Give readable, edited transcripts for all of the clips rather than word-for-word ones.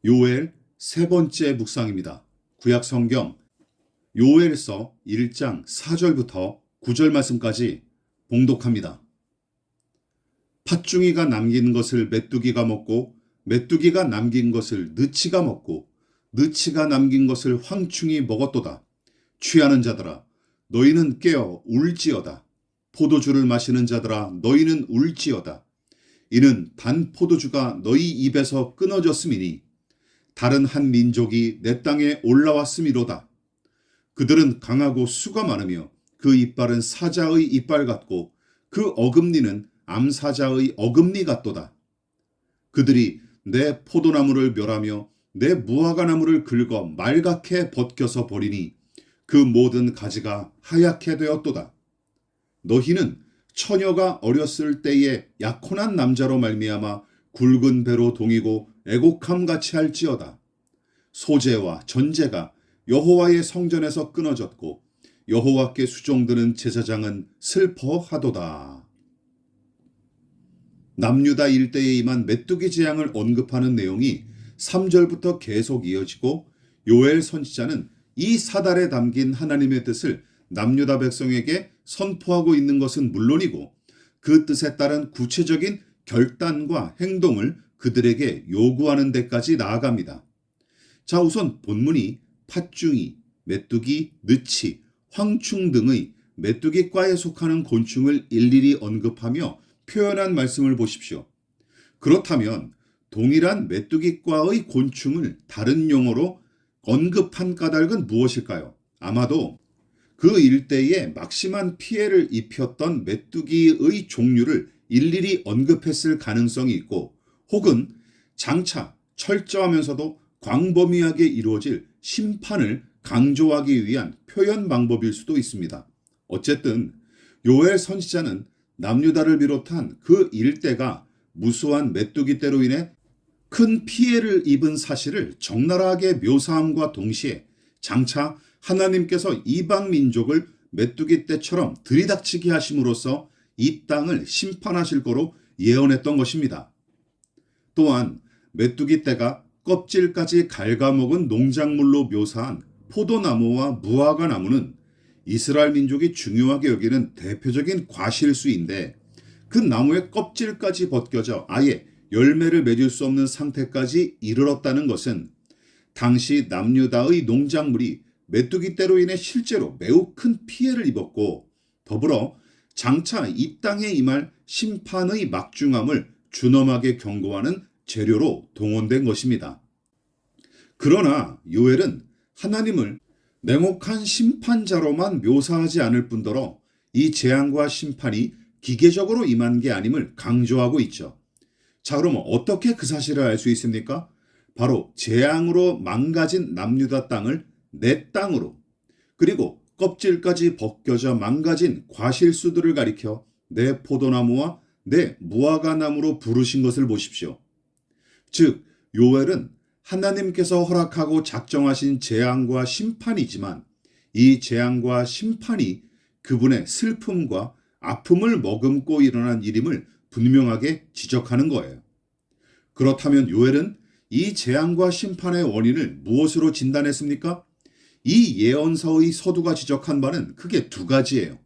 요엘 세 번째 묵상입니다. 구약 성경 요엘서 1장 4절부터 9절 말씀까지 봉독합니다. 팥중이가 남긴 것을 메뚜기가 먹고 메뚜기가 남긴 것을 느치가 먹고 느치가 남긴 것을 황충이 먹었도다. 취하는 자들아 너희는 깨어 울지어다. 포도주를 마시는 자들아 너희는 울지어다. 이는 단 포도주가 너희 입에서 끊어졌음이니 다른 한 민족이 내 땅에 올라왔음이로다. 그들은 강하고 수가 많으며 그 이빨은 사자의 이빨 같고 그 어금니는 암사자의 어금니 같도다. 그들이 내 포도나무를 멸하며 내 무화과나무를 긁어 말갛게 벗겨서 버리니 그 모든 가지가 하얗게 되었도다. 너희는 처녀가 어렸을 때에 약혼한 남자로 말미암아 굵은 배로 동이고 애곡함같이 할지어다. 소재와 전제가 여호와의 성전에서 끊어졌고 여호와께 수종드는 제사장은 슬퍼하도다. 남유다 일대에 임한 메뚜기 재앙을 언급하는 내용이 3절부터 계속 이어지고 요엘 선지자는 이 사달에 담긴 하나님의 뜻을 남유다 백성에게 선포하고 있는 것은 물론이고 그 뜻에 따른 구체적인 결단과 행동을 그들에게 요구하는 데까지 나아갑니다. 자, 우선 본문이 팥중이, 메뚜기, 느치, 황충 등의 메뚜기과에 속하는 곤충을 일일이 언급하며 표현한 말씀을 보십시오. 그렇다면 동일한 메뚜기과의 곤충을 다른 용어로 언급한 까닭은 무엇일까요? 아마도 그 일대에 막심한 피해를 입혔던 메뚜기의 종류를 일일이 언급했을 가능성이 있고 혹은 장차 철저하면서도 광범위하게 이루어질 심판을 강조하기 위한 표현 방법일 수도 있습니다. 어쨌든 요엘 선지자는 남유다를 비롯한 그 일대가 무수한 메뚜기 떼로 인해 큰 피해를 입은 사실을 적나라하게 묘사함과 동시에 장차 하나님께서 이방 민족을 메뚜기 떼처럼 들이닥치게 하심으로써 이 땅을 심판하실 거로 예언했던 것입니다. 또한 메뚜기 떼가 껍질까지 갉아먹은 농작물로 묘사한 포도나무와 무화과 나무는 이스라엘 민족이 중요하게 여기는 대표적인 과실수인데 그 나무의 껍질까지 벗겨져 아예 열매를 맺을 수 없는 상태까지 이르렀다는 것은 당시 남유다의 농작물이 메뚜기 떼로 인해 실제로 매우 큰 피해를 입었고 더불어 장차 이 땅에 임할 심판의 막중함을 준엄하게 경고하는 재료로 동원된 것입니다. 그러나 요엘은 하나님을 냉혹한 심판자로만 묘사하지 않을 뿐더러 이 재앙과 심판이 기계적으로 임한 게 아님을 강조하고 있죠. 자, 그럼 어떻게 그 사실을 알 수 있습니까? 바로 재앙으로 망가진 남유다 땅을 내 땅으로 그리고 껍질까지 벗겨져 망가진 과실수들을 가리켜 내 포도나무와 내 무화과나무로 부르신 것을 보십시오. 즉 요엘은 하나님께서 허락하고 작정하신 재앙과 심판이지만 이 재앙과 심판이 그분의 슬픔과 아픔을 머금고 일어난 일임을 분명하게 지적하는 거예요. 그렇다면 요엘은 이 재앙과 심판의 원인을 무엇으로 진단했습니까? 이 예언서의 서두가 지적한 바는 크게 두 가지예요.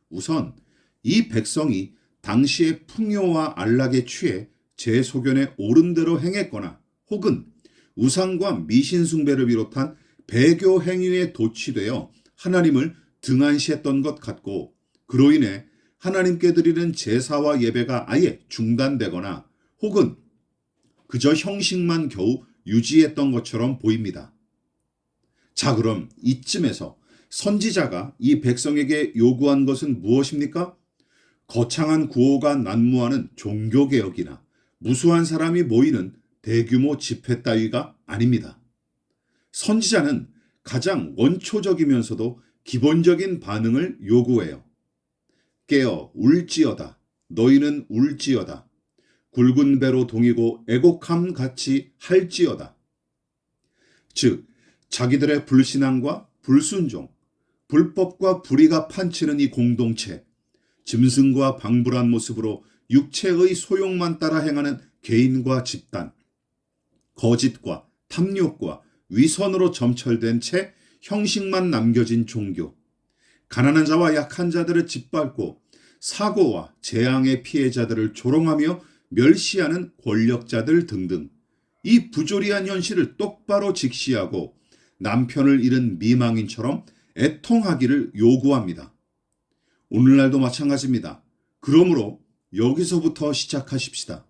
우선 이 백성이 당시의 풍요와 안락에 취해 제 소견에 옳은 대로 행했거나 혹은 우상과 미신 숭배를 비롯한 배교 행위에 도취되어 하나님을 등한시했던 것 같고 그로 인해 하나님께 드리는 제사와 예배가 아예 중단되거나 혹은 그저 형식만 겨우 유지했던 것처럼 보입니다. 자, 그럼 이쯤에서 선지자가 이 백성에게 요구한 것은 무엇입니까? 거창한 구호가 난무하는 종교개혁이나 무수한 사람이 모이는 대규모 집회 따위가 아닙니다. 선지자는 가장 원초적이면서도 기본적인 반응을 요구해요. 깨어 울지어다. 너희는 울지어다. 굵은 배로 동이고 애곡함 같이 할지어다. 즉 자기들의 불신앙과 불순종, 불법과 불의가 판치는 이 공동체, 짐승과 방불한 모습으로 육체의 소욕만 따라 행하는 개인과 집단, 거짓과 탐욕과 위선으로 점철된 채 형식만 남겨진 종교, 가난한 자와 약한 자들을 짓밟고 사고와 재앙의 피해자들을 조롱하며 멸시하는 권력자들 등등, 이 부조리한 현실을 똑바로 직시하고 남편을 잃은 미망인처럼 애통하기를 요구합니다. 오늘날도 마찬가지입니다. 그러므로 여기서부터 시작하십시다.